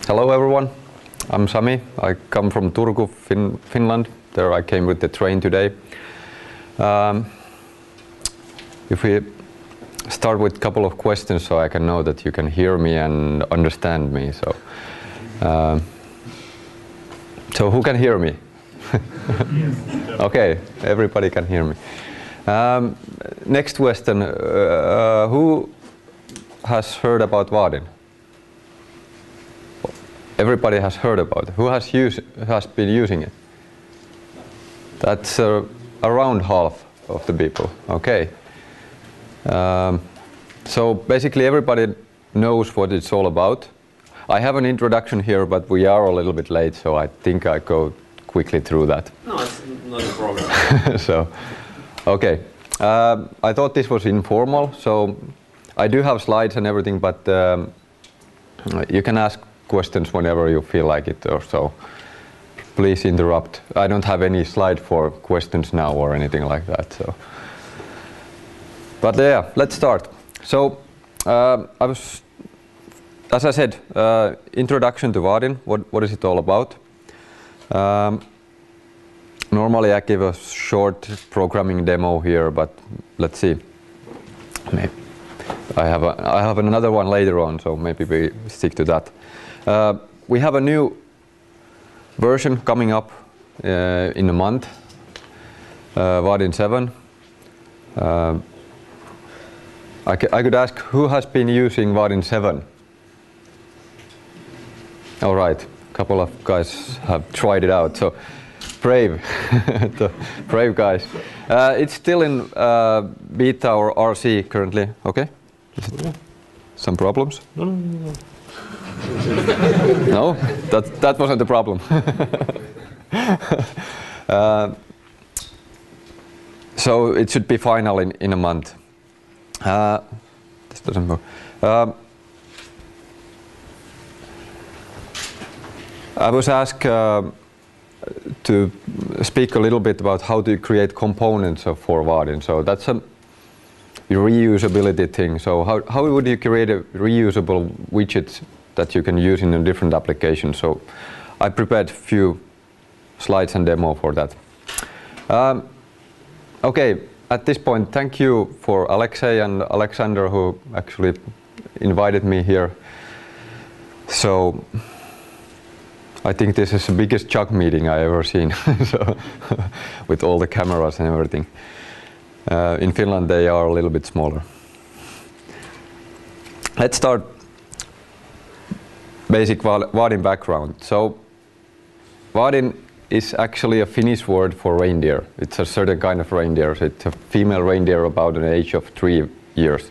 Hello everyone, I'm Sami. I come from Turku, Finland. There I came with the train today. If we start with a couple of questions so I can know that you can hear me and understand me. So who can hear me? Okay, everybody can hear me. Next question, who has heard about Vaadin? Everybody has heard about it. Who has been using it? That's around half of the people. Okay. So basically everybody knows what it's all about. I have an introduction here, but we are a little bit late, so I think I go quickly through that. No, it's not a problem. So, okay. I thought this was informal, so I do have slides and everything, but you can ask questions whenever you feel like it or so. Please interrupt. I don't have any slide for questions now or anything like that. So, but yeah, let's start. So as I said, introduction to Vaadin. What is it all about? Normally I give a short programming demo here, but let's see. Maybe I have another one later on, so maybe we stick to that. We have a new version coming up in a month, Vaadin 7. I could ask who has been using Vaadin 7? All right, a couple of guys have tried it out, so brave, the brave guys. It's still in beta or RC currently, okay? Some problems? No. No, that wasn't the problem. So it should be final in a month. This doesn't work. I was asked to speak a little bit about how to create components for Vaadin. So that's a reusability thing. So how would you create a reusable widget that you can use in a different application? So I prepared a few slides and demo for that. Okay, at this point, thank you for Alexei and Alexander who actually invited me here. So I think this is the biggest Jug meeting I ever seen, so, with all the cameras and everything. In Finland they are a little bit smaller. Let's start basic Vaadin background. So Vaadin is actually a Finnish word for reindeer. It's a certain kind of reindeer. So it's a female reindeer about an age of 3 years.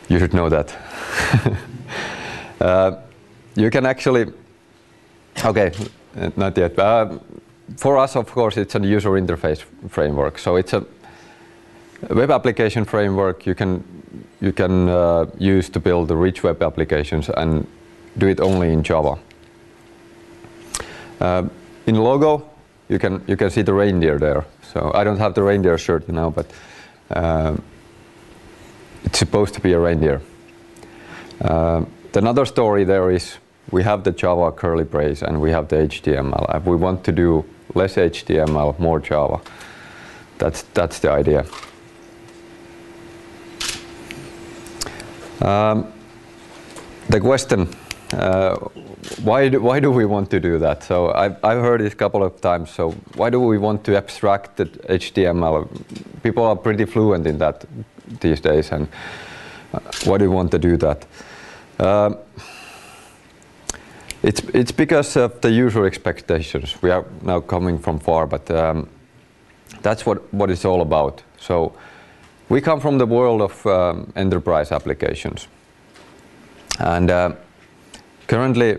You should know that. You can actually, okay, not yet. For us, of course, it's a user interface framework. So it's a web application framework you can use to build the rich web applications and do it only in Java. In logo, you can see the reindeer there. So I don't have the reindeer shirt now, but it's supposed to be a reindeer. Another story there is we have the Java curly brace and we have the HTML. If we want to do less HTML, more Java. That's the idea. The question, why do we want to do that? So I've heard it a couple of times. So why do we want to abstract the HTML? People are pretty fluent in that these days, and why do we want to do that? It's because of the user expectations. We are now coming from far, but that's what it's all about. So we come from the world of enterprise applications, and currently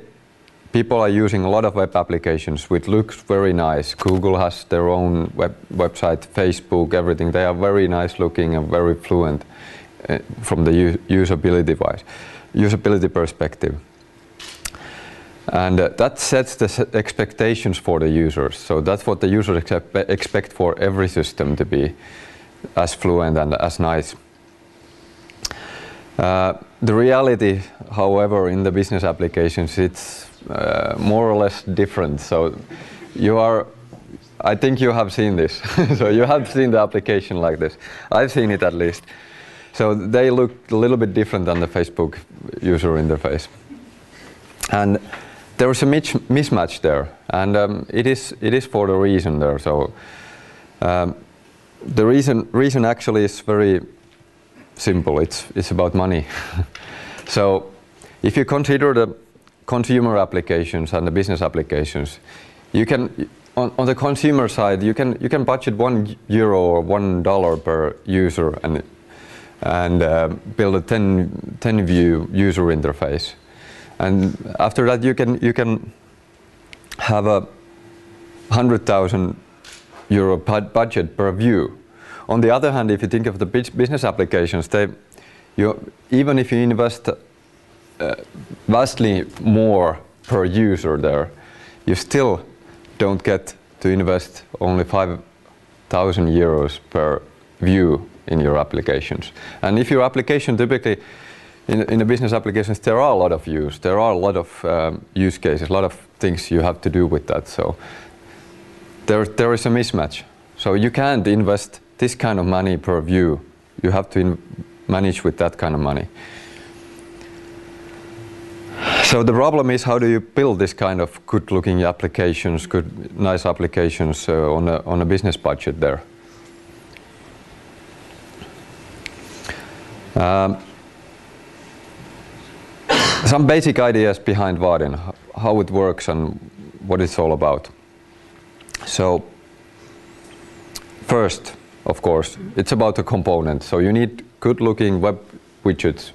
people are using a lot of web applications which looks very nice. Google has their own website, Facebook, everything. They are very nice looking and very fluent from the usability perspective. And that sets the expectations for the users. So that's what the users expect for every system to be as fluent and as nice. The reality, however, in the business applications, it's more or less different. So I think you have seen this. So you have seen the application like this. I've seen it at least. So they look a little bit different than the Facebook user interface. And there is a mismatch there, and it is for the reason there. So the reason actually is very simple. It's about money. So if you consider the consumer applications and the business applications, you can on the consumer side you can budget €1 or $1 per user and build a 10 view user interface. And after that, you can have a €100,000 budget per view. On the other hand, if you think of the business applications, even if you invest vastly more per user there, you still don't get to invest only €5,000 per view in your applications. And if your application typically in the business applications, there are a lot of views, there are a lot of use cases, a lot of things you have to do with that. So there is a mismatch. So you can't invest this kind of money per view. You have to manage with that kind of money. So the problem is, how do you build this kind of good-looking applications, nice applications on a business budget there? Some basic ideas behind Vaadin, how it works and what it's all about. So first, of course, it's about the component. So you need good-looking web widgets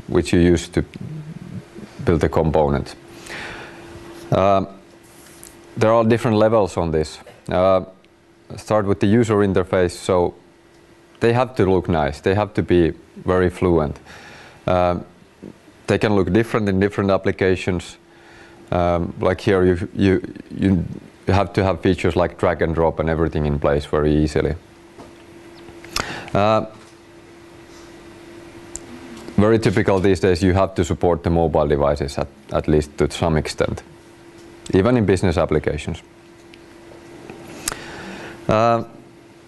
which you use to build the component. There are different levels on this. Start with the user interface. So they have to look nice. They have to be very fluent. They can look different in different applications. Like here, you have to have features like drag and drop and everything in place very easily. Very typical these days, you have to support the mobile devices at least to some extent, even in business applications.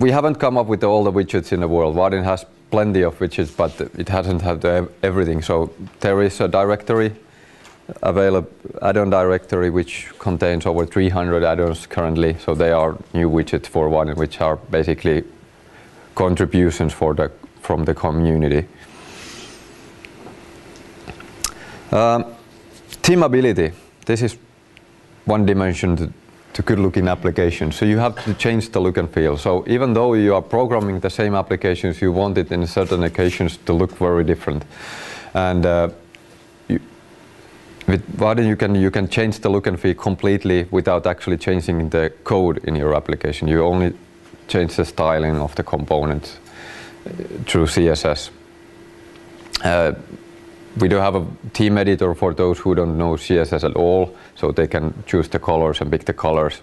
We haven't come up with all the widgets in the world. Vaadin has plenty of widgets, but it hasn't had everything. So there is a directory available, add-on directory, which contains over 300 add-ons currently. So they are new widgets for Vaadin, which are basically contributions from the community. Teamability. This is one dimension to good-looking applications. So you have to change the look and feel. So even though you are programming the same applications, you want it in certain occasions to look very different. And with Vaadin, you can change the look and feel completely without actually changing the code in your application. You only change the styling of the components through CSS. We do have a theme editor for those who don't know CSS at all, so they can choose the colors and pick the colors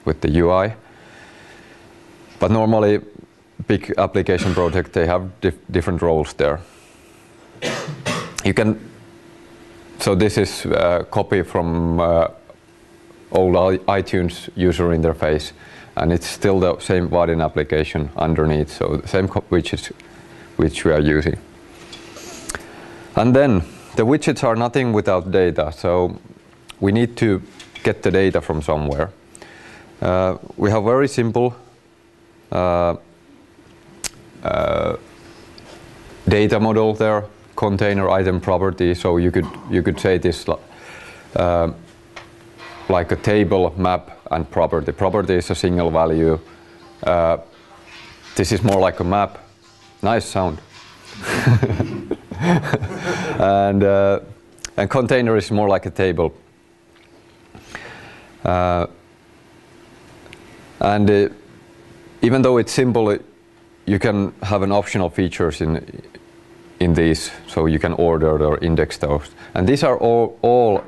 with the UI. But normally, big application projects, they have different roles there. So this is a copy from old iTunes user interface, and it's still the same Vaadin application underneath, so the same widgets which we are using. And then the widgets are nothing without data, so we need to get the data from somewhere. We have very simple data model there, container item property. So you could say this like a table, map, and property. Property is a single value. This is more like a map. Nice sound. And container is more like a table. Even though it's simple, you can have an optional features in these, so you can order or index those. And these are all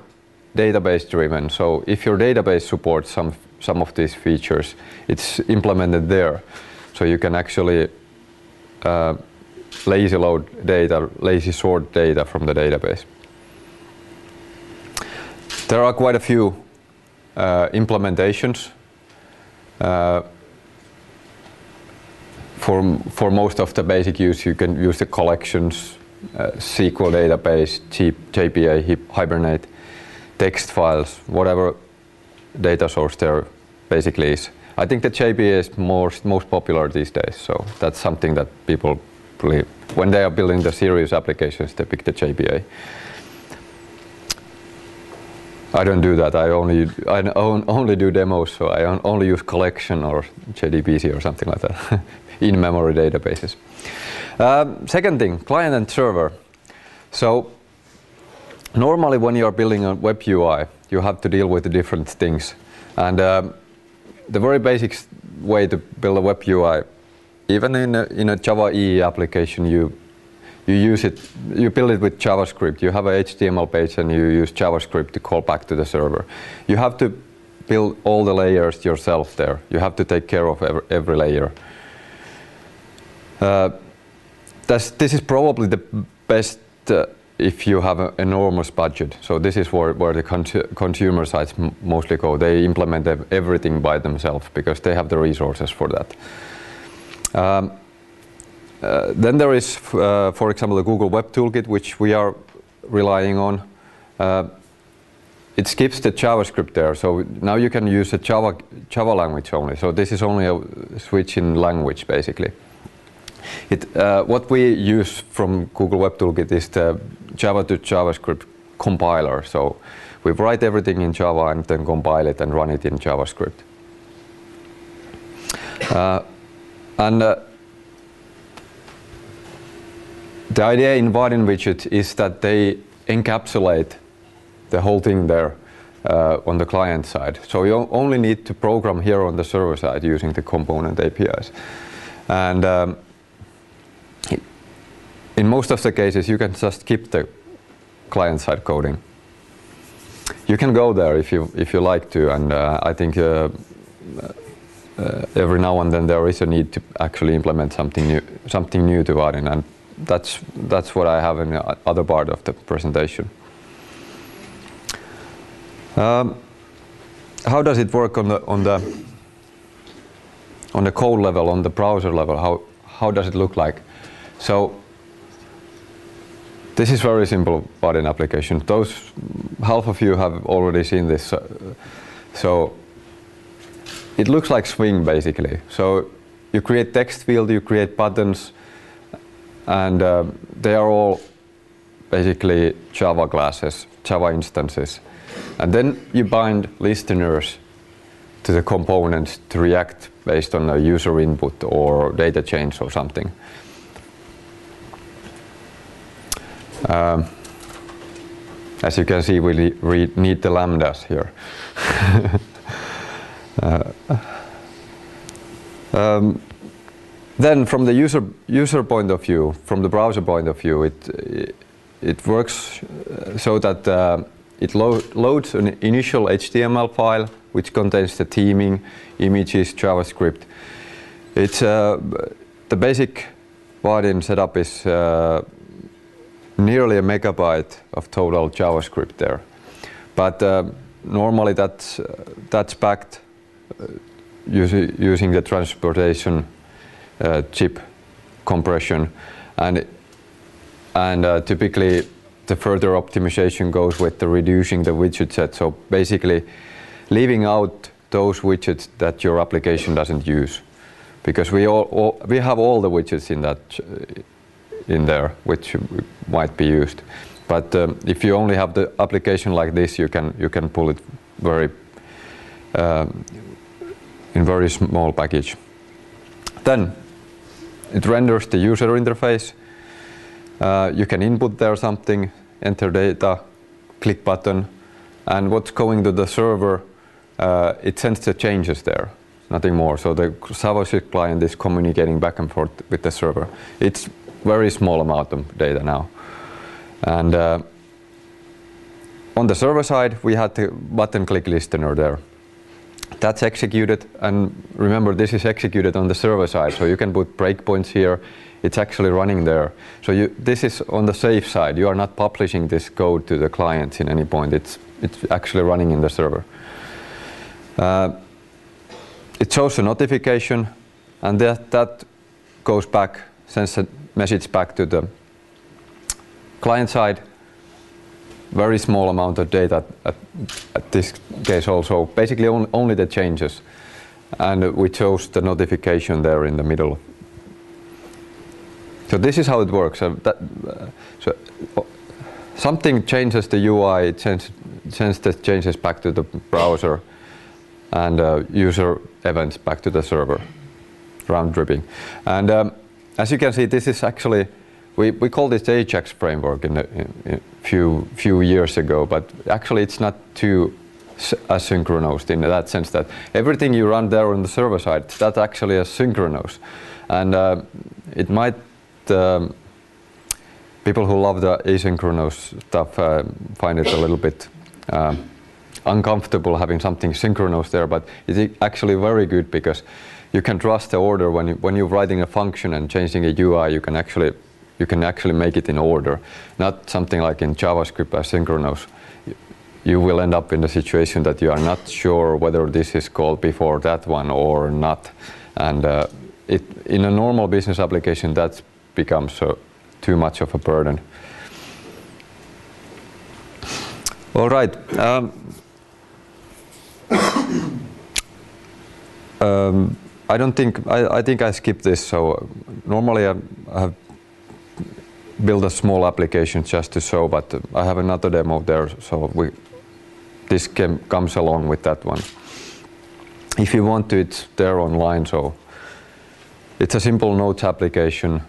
database driven. So if your database supports some of these features, it's implemented there. So you can actually lazy load data, lazy sort data from the database. There are quite a few implementations for most of the basic use. You can use the collections, SQL database, JPA, Hibernate, text files, whatever data source there basically is. I think the JPA is most popular these days, so that's something that people believe. When they are building the serious applications, they pick the JPA. I don't do that. I only do demos, so I only use collection or JDBC or something like that, in-memory databases. Second thing, client and server. So normally when you are building a web UI, you have to deal with the different things. And the very basic way to build a web UI, even in a Java EE application, you build it with JavaScript. You have a HTML page and you use JavaScript to call back to the server. You have to build all the layers yourself there. You have to take care of every layer. This is probably the best if you have an enormous budget. So this is where the consumer sites mostly go. They implement everything by themselves because they have the resources for that. Then there is, for example, the Google Web Toolkit, which we are relying on. It skips the JavaScript there, so now you can use a Java language only. So this is only a switch in language, basically. What we use from Google Web Toolkit is the Java to JavaScript compiler. So we write everything in Java and then compile it and run it in JavaScript. The idea in Vaadin widgets is that they encapsulate the whole thing there on the client side. So you only need to program here on the server side using the component APIs. And in most of the cases, you can just skip the client-side coding. You can go there if you like to, and I think every now and then there is a need to actually implement something new to Vaadin, and that's what I have in the other part of the presentation. How does it work on the code level, on the browser level? How does it look like? So this is very simple Vaadin application. Half of you have already seen this. So it looks like Swing basically. So you create text field, you create buttons, and they are all basically Java classes, Java instances. And then you bind listeners to the components to react based on a user input or data change or something. As you can see, we need the lambdas here. Then from the user point of view, from the browser point of view, it works so that it loads an initial HTML file which contains the theming, images, JavaScript. It's the basic Vaadin setup is nearly a megabyte of total JavaScript there, but normally that's backed using the transportation chip compression, and typically the further optimization goes with the reducing the widget set. So basically leaving out those widgets that your application doesn't use, because we have all the widgets in there which might be used. But if you only have the application like this, you can pull it in very small package. Then it renders the user interface. You can input there something, enter data, click button, and what's going to the server, it sends the changes there, nothing more. So the JavaScript client is communicating back and forth with the server. It's very small amount of data now. And on the server side, we had the button click listener there. That's executed, and remember, this is executed on the server side, so you can put breakpoints here. It's actually running there. So this is on the safe side. You are not publishing this code to the clients in any point. It's actually running in the server. It shows a notification, and that goes back, sends a message back to the client side. Very small amount of data at this case also. Basically only the changes. And we chose the notification there in the middle. So this is how it works. So something changes the UI, it sends the changes back to the browser, and user events back to the server, round tripping. And as you can see, this is actually, we call this the Ajax framework in a few years ago, but actually it's not too asynchronous in that sense that everything you run there on the server side, that's actually asynchronous. And it might, people who love the asynchronous stuff find it a little bit uncomfortable having something synchronous there, but it's actually very good because you can trust the order when you're writing a function and changing a UI. You can actually make it in order, not something like in JavaScript asynchronous. You will end up in the situation that you are not sure whether this is called before that one or not, and in a normal business application that becomes too much of a burden. All right. I think I skipped this. So normally I have built a small application just to show, but I have another demo there. So this comes along with that one. If you want to, it's there online. So it's a simple notes application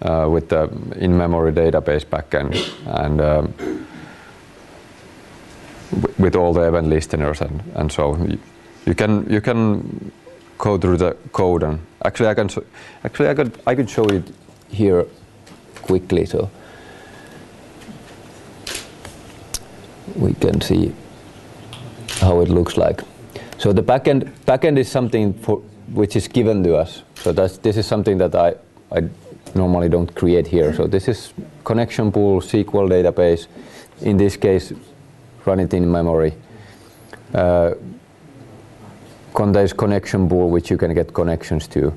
with the in-memory database backend and with all the event listeners and so you can go through the code, and actually I could show it here quickly so we can see how it looks like. So the backend is something which is given to us. So this is something that I normally don't create here. So this is connection pool, SQL database. In this case, run it in memory. Contains connection pool which you can get connections to.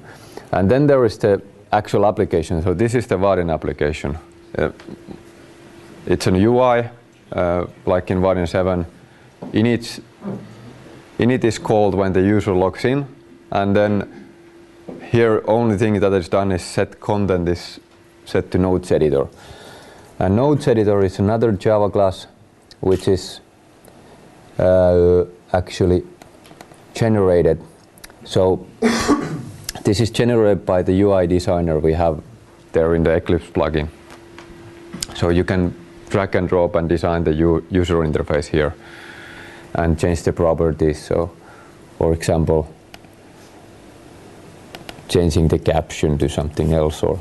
And then there is the actual application. So this is the Vaadin application. It's an UI, like in Vaadin 7. Init is called when the user logs in, and then here only thing that is done is set content is set to notes editor. And notes editor is another Java class which is actually generated. So this is generated by the UI designer we have there in the Eclipse plugin. So you can drag and drop and design the user interface here and change the properties. So for example, changing the caption to something else or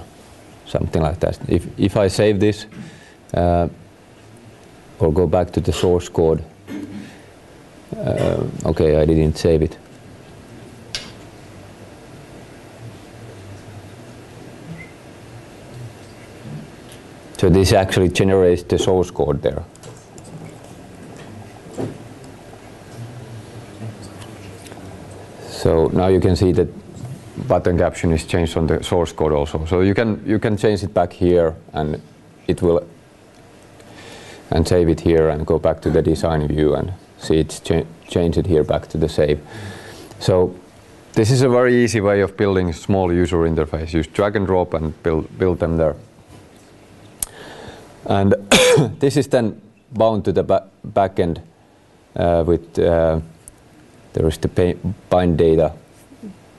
something like that. If I save this or go back to the source code, okay, I didn't save it. So this actually generates the source code there. So now you can see that button caption is changed on the source code also. So you can change it back here, and it will, and save it here and go back to the design view and see it's change it here back to the save. So this is a very easy way of building a small user interface. Use drag and drop and build them there. And this is then bound to the backend with there is the bind data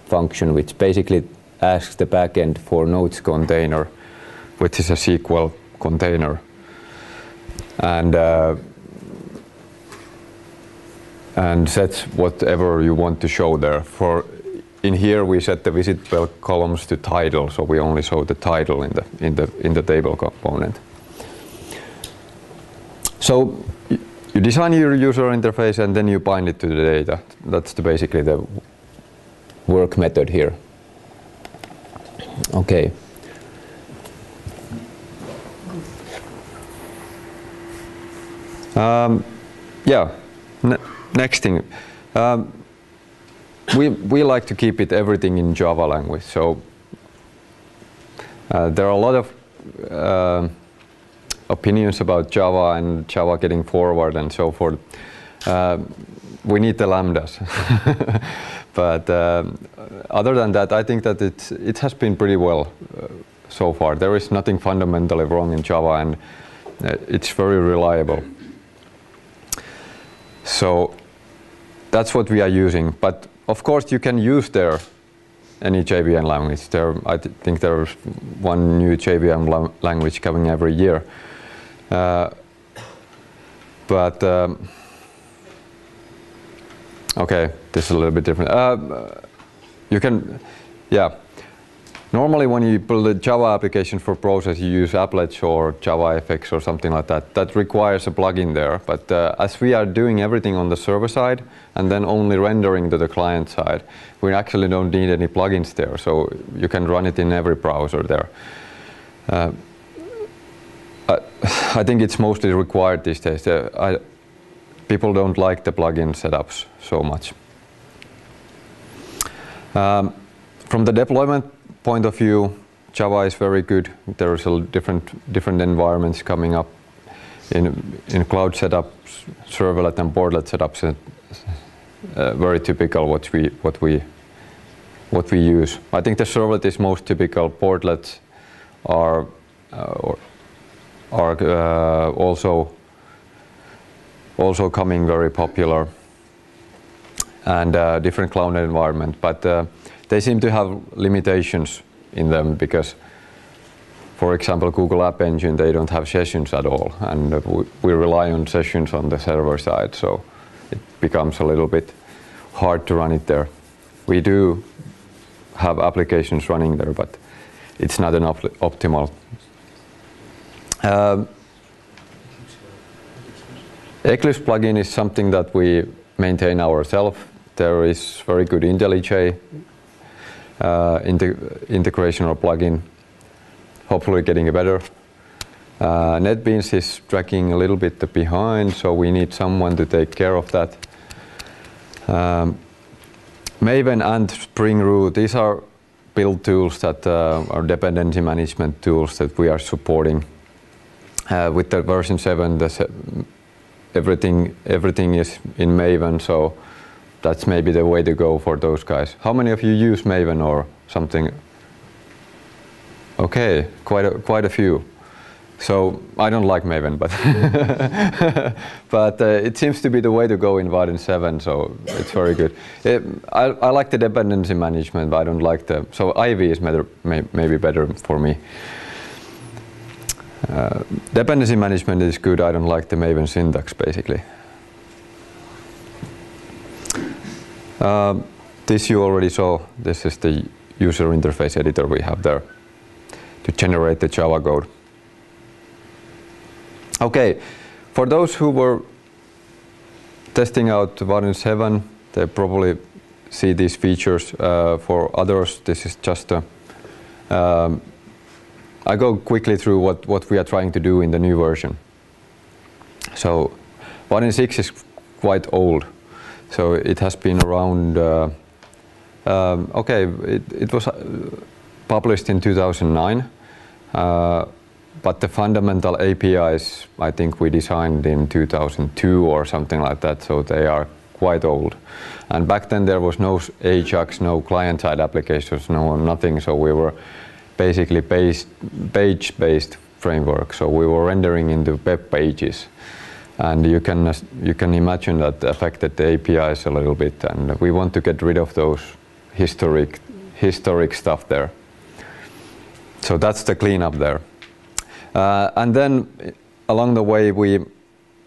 function, which basically asks the backend for nodes container, which is a SQL container, and sets whatever you want to show there. For in here we set the visible columns to title, so we only show the title in the table component. So you design your user interface and then you bind it to the data. That's basically the work method here. Okay. Yeah. Next thing. We like to keep everything in Java language. So there are a lot of opinions about Java and Java getting forward and so forth. We need the lambdas. But other than that, I think that it has been pretty well so far. There is nothing fundamentally wrong in Java, and it's very reliable. So that's what we are using. But of course, you can use any JVM language. I think there's one new JVM language coming every year. Okay, this is a little bit different. You can, yeah. Normally, when you build a Java application for process, you use applets or JavaFX or something like that. That requires a plugin there. But as we are doing everything on the server side and then only rendering to the client side, we actually don't need any plugins there. So you can run it in every browser there. I think it's mostly required these days. People don't like the plugin setups so much. From the deployment point of view, Java is very good. There's a different environments coming up in cloud setups, serverlet and portlet setups. Very typical what we use. I think the servlet is most typical. Portlets are also coming very popular, and different cloud environment, but they seem to have limitations in them because, for example, Google App Engine, they don't have sessions at all, and we rely on sessions on the server side, so it becomes a little bit hard to run it there. We do have applications running there, but it's not an optimal. Eclipse plugin is something that we maintain ourselves. There is very good IntelliJ integration or plugin, hopefully getting better. NetBeans is dragging a little bit behind, so we need someone to take care of that. Maven and Spring Root, these are build tools that are dependency management tools that we are supporting. With the version 7, everything is in Maven, so that's maybe the way to go for those guys. How many of you use Maven or something? Okay, quite a few. So I don't like Maven, but but it seems to be the way to go in Vaadin 7, so it's very good. I like the dependency management, but I don't like so Ivy is maybe better for me. Dependency management is good. I don't like the Maven syntax, basically. This you already saw. This is the user interface editor we have there to generate the Java code. Okay, for those who were testing out Vaadin 7, they probably see these features. For others, this is just a I go quickly through what we are trying to do in the new version. So Vaadin 6 is quite old, so it has been around, okay, it was published in 2009, but the fundamental APIs, I think we designed in 2002 or something like that, so they are quite old. And back then there was no Ajax, no client-side applications, no nothing, so we were basically page-based framework. So we were rendering into web pages, and you can imagine that affected the APIs a little bit, and we want to get rid of those historic stuff there. So that's the cleanup there. And then along the way we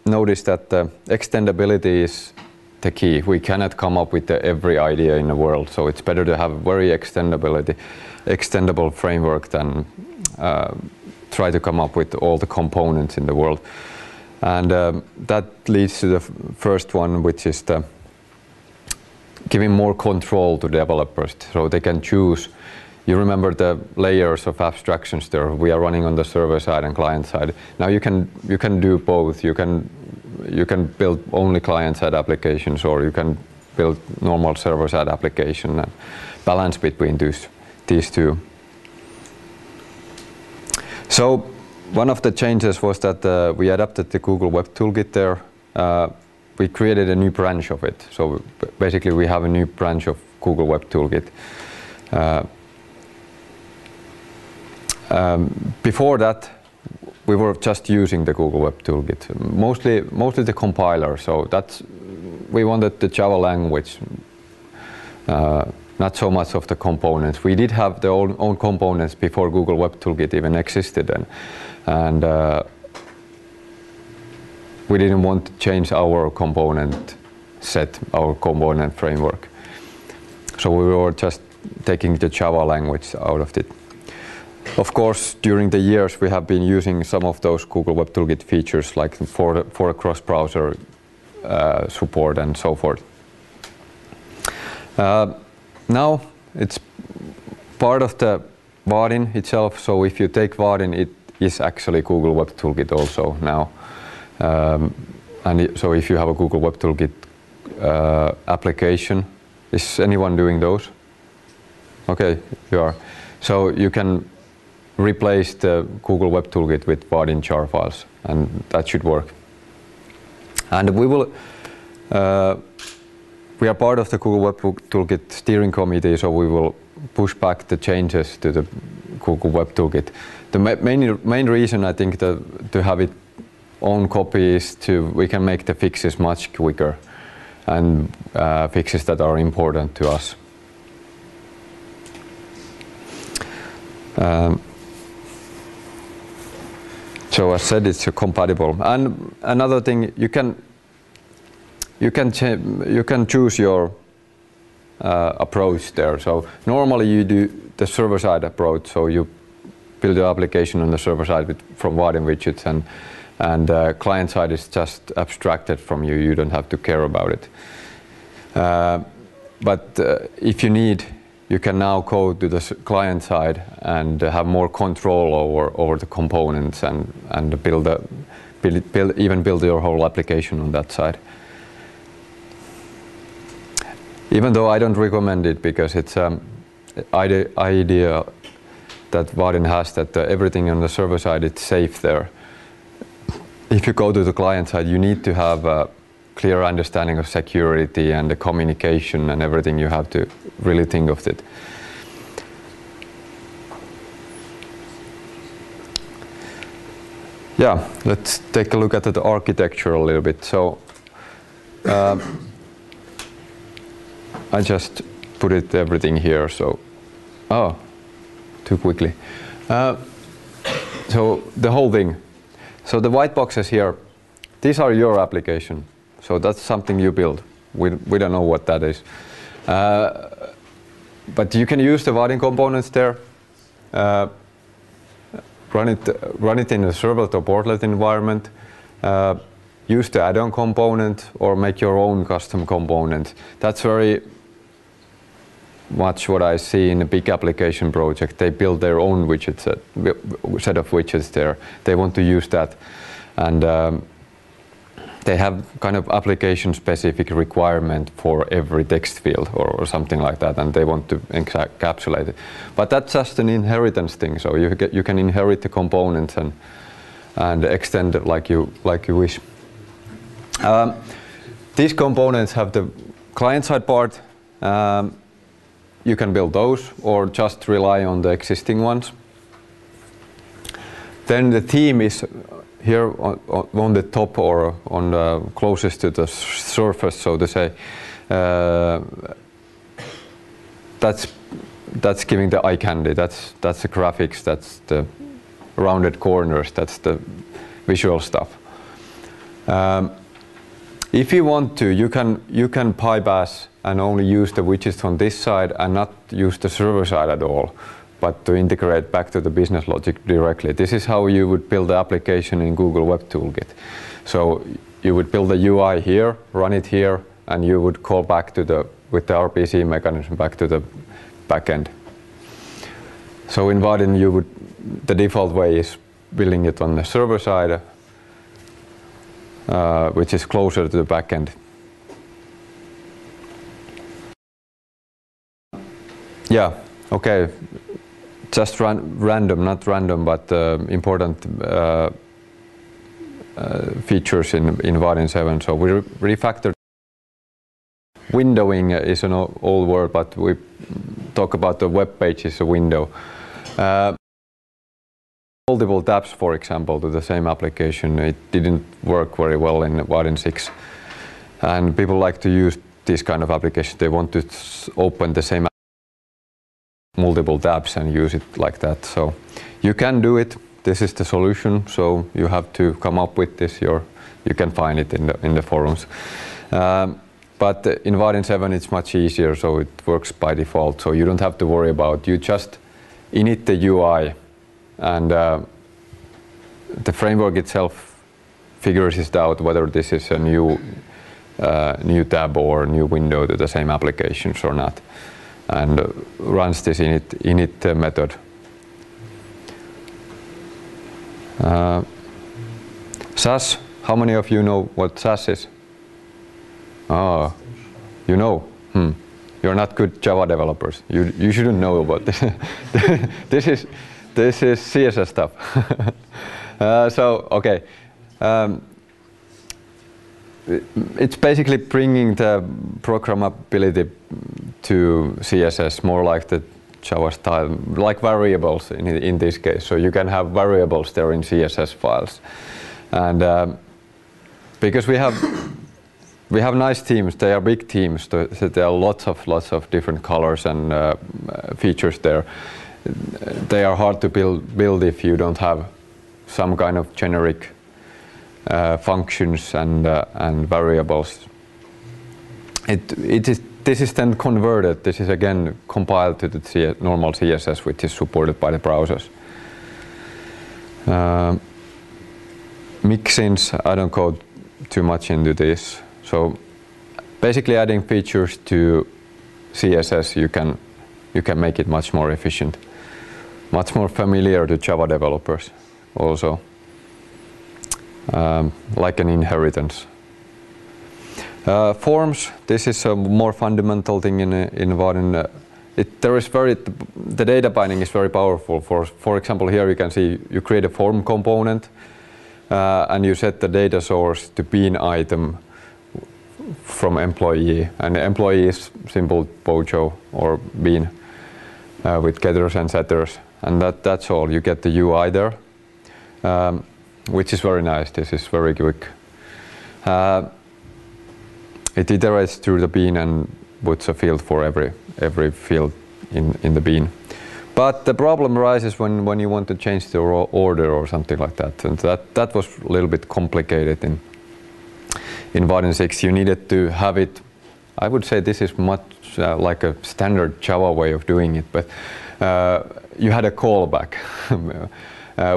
noticed that extendability is the key. We cannot come up with every idea in the world, so it's better to have very extendable framework than try to come up with all the components in the world. And that leads to the first one, which is the giving more control to developers, so they can choose. You remember the layers of abstractions there. We are running on the server side and client side. Now you can do both. You can build only client side applications, or you can build normal server side application and balance between these two. So one of the changes was that we adapted the Google Web Toolkit there. We created a new branch of it. So basically we have a new branch of Google Web Toolkit. Before that, we were just using the Google Web Toolkit, mostly the compiler. So we wanted the Java language, not so much of the components. We did have the own components before Google Web Toolkit even existed, and we didn't want to change our component set, our component framework. So we were just taking the Java language out of it. Of course, during the years, we have been using some of those Google Web Toolkit features, like for cross-browser support and so forth. Now it's part of the Vaadin itself. So if you take Vaadin, it is actually Google Web Toolkit also now. And so if you have a Google Web Toolkit application, is anyone doing those? Okay, you are. So you can replace the Google Web Toolkit with Vaadin jar files, and that should work. And we are part of the Google Web Toolkit steering committee, so we will push back the changes to the Google Web Toolkit. The main reason, I think, to have it own copy is we can make the fixes much quicker, and fixes that are important to us. So as said, it's compatible. And another thing, you can choose your approach there. So normally you do the server-side approach. So you build your application on the server side from Vaadin widgets, and client side is just abstracted from you. You don't have to care about it. But if you need, you can now go to the client side and have more control over the components and even build your whole application on that side. Even though I don't recommend it, because it's an idea that Vaadin has, that everything on the server side is safe there. If you go to the client side, you need to have a clear understanding of security and the communication and everything. You have to really think of it. Yeah, let's take a look at the architecture a little bit. So I just put everything here. So, too quickly. So the whole thing. So the white boxes here, these are your application. So that's something you build. We don't know what that is. But you can use the Vaadin components there. Run it in a servlet or portlet environment. Use the add-on component or make your own custom component. That's very much what I see in a big application project. They build their own widget set of widgets there. They want to use that, and they have kind of application-specific requirement for every text field or something like that, and they want to encapsulate it. But that's just an inheritance thing. So you can inherit the components and extend it like you wish. These components have the client-side part. You can build those or just rely on the existing ones. Then the theme is here on the top or on the closest to the surface, so to say. That's giving the eye candy. That's the graphics. That's the rounded corners. That's the visual stuff. If you want to, you can bypass and only use the widgets on this side and not use the server side at all. but to integrate back to the business logic directly. This is how you would build the application in Google Web Toolkit. So you would build the UI here, run it here, and you would call back to with the RPC mechanism back to the backend. So in Vaadin, the default way is building it on the server side, which is closer to the backend. Yeah, okay. Just random, not random, but important features in Vaadin 7. So we refactored. Windowing is an old word, but we talk about the web page as a window. Multiple tabs, for example, to the same application. It didn't work very well in Vaadin 6. And people like to use this kind of application. They want to open the same multiple tabs and use it like that. So you can do it. This is the solution. So you have to come up with this. You can find it in the forums. But in Vaadin 7 it's much easier, so it works by default. So you don't have to worry about. You just init the UI, and the framework itself figures it out whether this is a new tab or new window to the same applications or not, and runs this init method. SAS. How many of you know what SAS is? Oh, you know. You're not good Java developers. You shouldn't know about this. This is CSS stuff. So okay, it's basically bringing the programmability to CSS more like the Java style, like variables in this case. So you can have variables there in CSS files, and because we have nice teams. They are big teams. So there are lots of different colors and features there. They are hard to build if you don't have some kind of generic functions and variables. This is then converted. This is again compiled to the normal CSS, which is supported by the browsers. Mixins, I don't go too much into this. So basically adding features to CSS, you can make it much more efficient, much more familiar to Java developers also, like an inheritance. Forms, this is a more fundamental thing in Vaadin. The data binding is very powerful. For example, here you can see you create a form component and you set the data source to bean item from employee, and employee is simple Bojo or bean with getters and setters, and that's all. You get the UI there, which is very nice. This is very quick. It iterates through the bean and puts a field for every field in the bean. But the problem arises when you want to change the order or something like that, and that was a little bit complicated in Vaadin 6. You needed to have it. I would say this is much like a standard Java way of doing it, but you had a callback,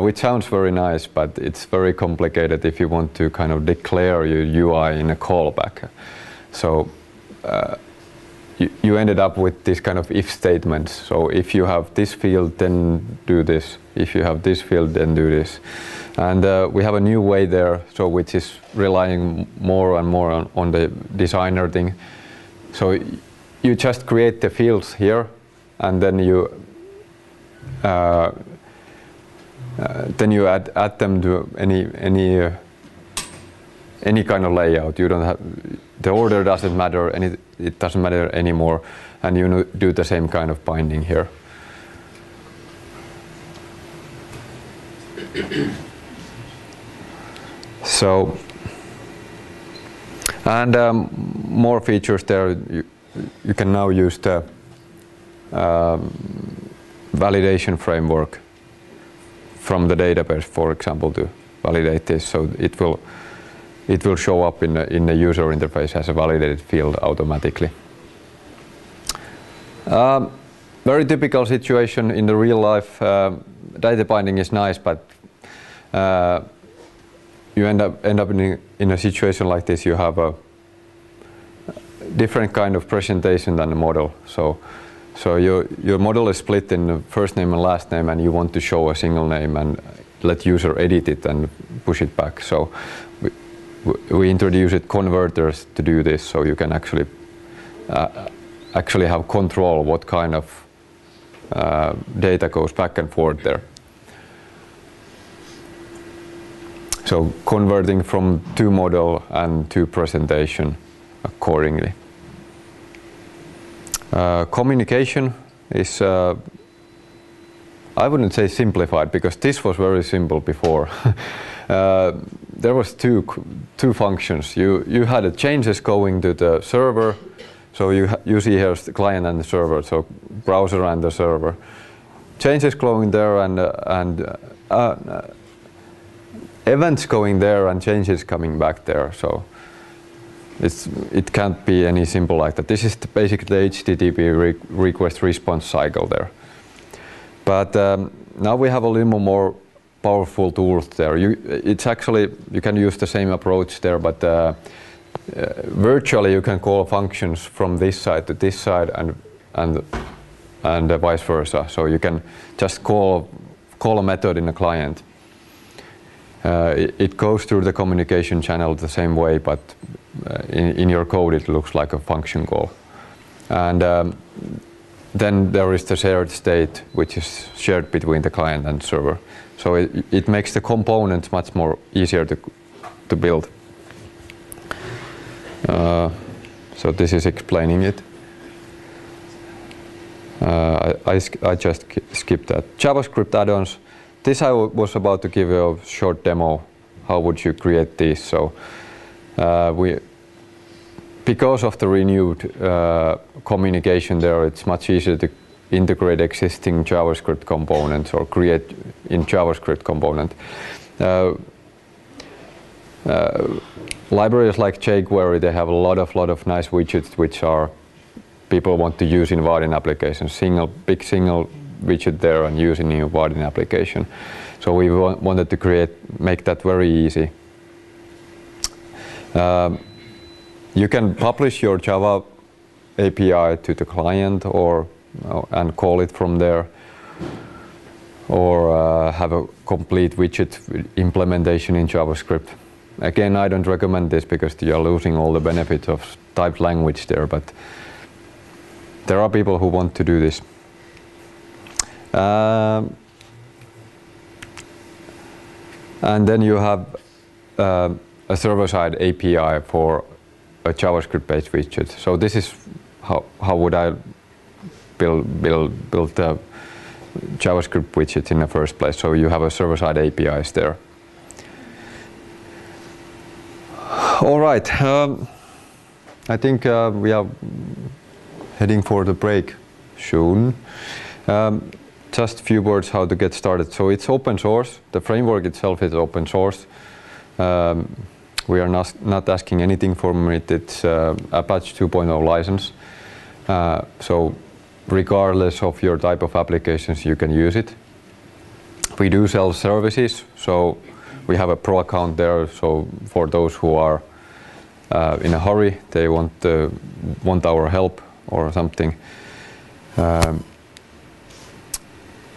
which sounds very nice, but it's very complicated if you want to kind of declare your UI in a callback. So you ended up with this kind of if statements. So if you have this field, then do this. If you have this field, then do this. And we have a new way there, so which is relying more and more on the designer thing. So you just create the fields here, and then you add them to any kind of layout. You don't have, the order doesn't matter, it doesn't matter anymore, and you do the same kind of binding here. So, and more features there. You can now use the validation framework from the database, for example, to validate this. So it will show up in the user interface as a validated field automatically. very typical situation in the real life. Data binding is nice, but you end up in a situation like this. You have a different kind of presentation than the model. So your model is split in the first name and last name, and you want to show a single name and let user edit it and push it back. So we introduced converters to do this, so you can actually have control what kind of data goes back and forth there. So converting from to model and to presentation accordingly. Communication is, I wouldn't say simplified, because this was very simple before. There was two functions. You had the changes going to the server. So you see here the client and the server, so browser and the server. Changes going there and events going there and changes coming back there. So it can't be any simple like that. This is basically the HTTP request response cycle there. But now we have a little more powerful tools there. It's actually, you can use the same approach there, but virtually you can call functions from this side to this side and vice versa. So you can just call a method in a client. It goes through the communication channel the same way, but in your code it looks like a function call. And then there is the shared state, which is shared between the client and server. So it makes the components much more easier to build. So this is explaining it. I just skipped that. JavaScript add-ons. This I was about to give you a short demo. How would you create these? So because of the renewed communication there, it's much easier to integrate existing JavaScript components or create in JavaScript component. Libraries like jQuery, they have a lot of nice widgets which are people want to use in Vaadin applications. Big single widget there and use in your Vaadin application. So we wanted to make that very easy. You can publish your Java API to the client and call it from there, or have a complete widget implementation in JavaScript. Again, I don't recommend this because you are losing all the benefits of typed language there, but there are people who want to do this. And then you have a server-side API for a JavaScript-based widget. So this is how would I build the JavaScript widget in the first place. So you have a server-side APIs there. All right, I think we are heading for the break soon. Just a few words how to get started. So it's open source. The framework itself is open source. We are not asking anything from it. It's Apache 2.0 license. So regardless of your type of applications, you can use it. We do sell services. So we have a pro account there. So for those who are in a hurry, they want our help or something.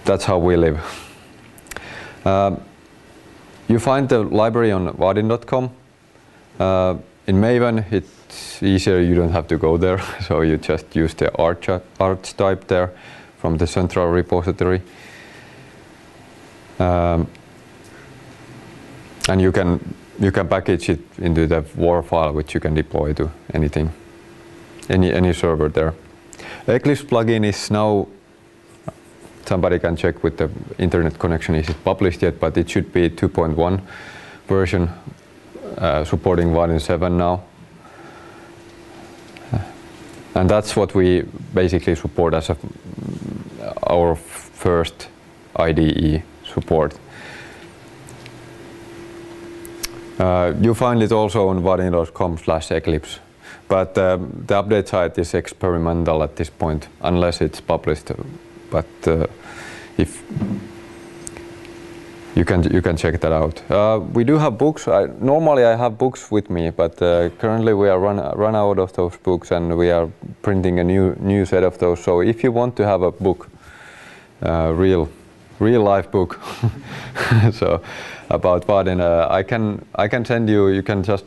That's how we live. You find the library on vaadin.com. In Maven, it's easier, you don't have to go there, so you just use the arch type there from the central repository. And you can package it into the WAR file, which you can deploy to anything, any server there. Eclipse plugin is now, somebody can check with the internet connection, is it published yet, but it should be 2.1 version, supporting Vaadin 7 now. And that's what we basically support as our first IDE support. You find it also on vaadin.com/eclipse. but the update site is experimental at this point, unless it's published. But if you can check that out. We do have books. Normally I have books with me, but currently we are run out of those books, and we are printing a new set of those. So if you want to have a book, real life book, so about Vaadin, I can send you. You can just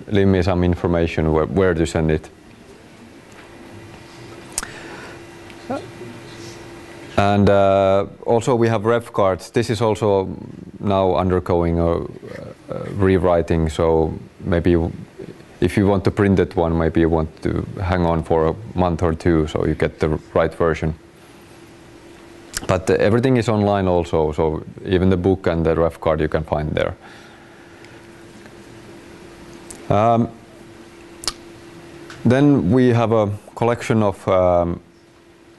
leave me some information where to send it. And also we have ref cards. This is also now undergoing a rewriting, so maybe if you want to print that one, maybe you want to hang on for a month or two so you get the right version. But everything is online also, so even the book and the ref card you can find there. Then we have a collection of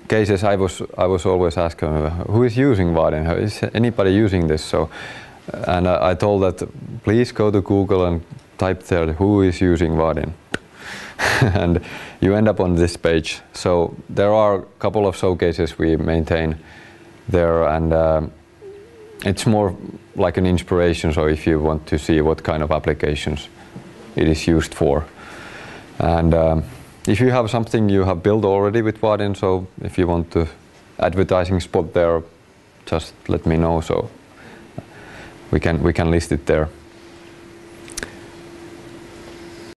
cases. I was always asked, who is using Vaadin? Is anybody using this? So, and I told that please go to Google and type there who is using Vaadin, and you end up on this page. So there are a couple of showcases we maintain there, and it's more like an inspiration. So if you want to see what kind of applications it is used for, and if you have something you have built already with Vaadin, so if you want to advertising spot there, just let me know so we can list it there.